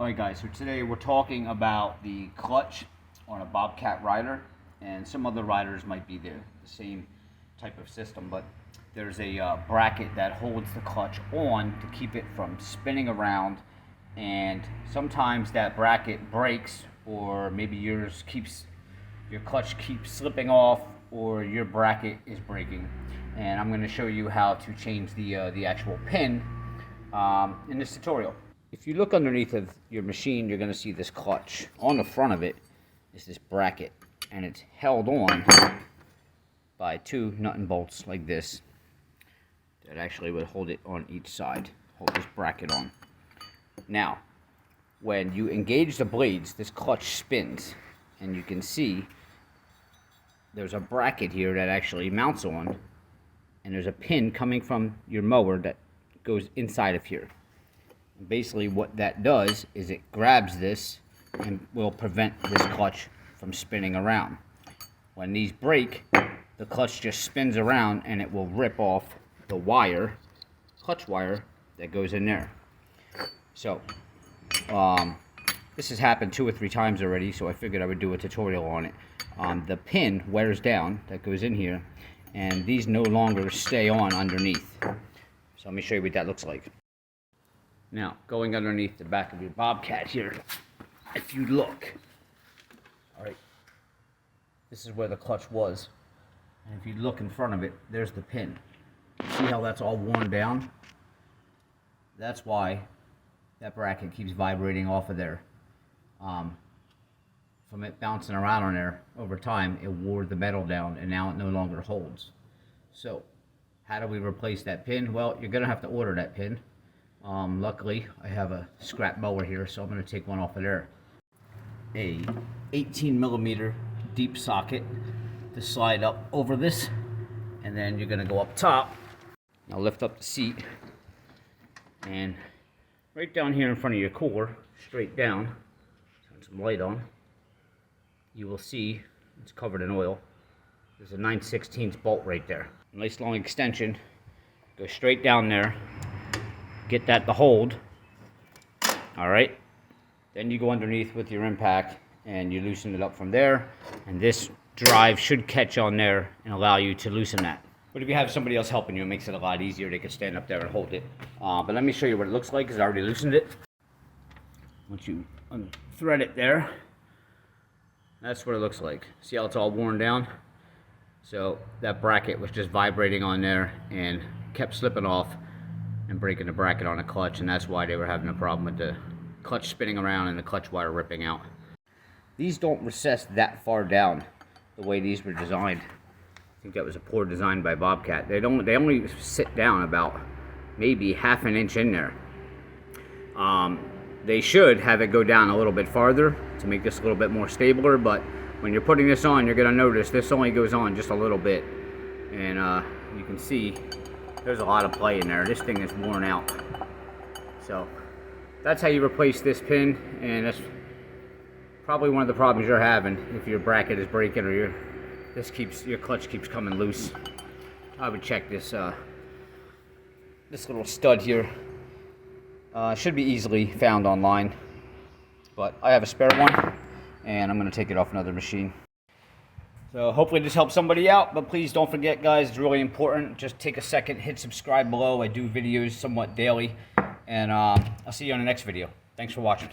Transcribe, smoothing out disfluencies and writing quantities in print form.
Alright guys, so today we're talking about the clutch on a Bobcat rider, and some other riders might be the same type of system, but there's a bracket that holds the clutch on to keep it from spinning around, and sometimes that bracket breaks, or maybe your clutch keeps slipping off, or your bracket is breaking. And I'm going to show you how to change the actual pin in this tutorial. If you look underneath of your machine, you're going to see this clutch. On the front of it is this bracket, and it's held on by two nut and bolts like this that actually would hold it on each side, hold this bracket on. Now, when you engage the blades, this clutch spins, and you can see there's a bracket here that actually mounts on, and there's a pin coming from your mower that goes inside of here. Basically what that does is it grabs this and will prevent this clutch from spinning around. When these break, the clutch just spins around and it will rip off the wire, clutch wire, that goes in there. So this has happened 2 or 3 times already, so I figured I would do a tutorial on it. The pin wears down that goes in here, and these no longer stay on underneath. So let me show you what that looks like. Now, going underneath the back of your Bobcat here, if you look, alright, this is where the clutch was, and if you look in front of it, there's the pin. See how that's all worn down? That's why that bracket keeps vibrating off of there. From it bouncing around on there, over time, it wore the metal down, and now it no longer holds. So, how do we replace that pin? Well, you're going to have to order that pin. Luckily, I have a scrap mower here, so I'm going to take one off of there. A 18mm deep socket to slide up over this, and then you're going to go up top. Now lift up the seat, and right down here in front of your cooler, straight down, turn some light on, you will see it's covered in oil. There's a 9/16 bolt right there. Nice long extension. Go straight down there. Get that to hold. Alright. Then you go underneath with your impact and you loosen it up from there. And this drive should catch on there and allow you to loosen that. But if you have somebody else helping you, it makes it a lot easier. They can stand up there and hold it. But let me show you what it looks like, because I already loosened it. Once you unthread it there, that's what it looks like. See how it's all worn down? So that bracket was just vibrating on there and kept slipping off and breaking the bracket on the clutch, and that's why they were having a problem with the clutch spinning around and the clutch wire ripping out. These don't recess that far down the way these were designed. I think that was a poor design by Bobcat. They only sit down about maybe ½ an inch in there. They should have it go down a little bit farther to make this a little bit more stabler, but when you're putting this on, you're going to notice this only goes on just a little bit, and you can see there's a lot of play in there. This thing is worn out. So that's how you replace this pin, and that's probably one of the problems you're having if your bracket is breaking or your clutch keeps coming loose. I would check this this little stud here. Should be easily found online, but I have a spare one, and I'm going to take it off another machine. So hopefully this helps somebody out, but please don't forget, guys, it's really important. Just take a second, hit subscribe below. I do videos somewhat daily, and I'll see you on the next video. Thanks for watching.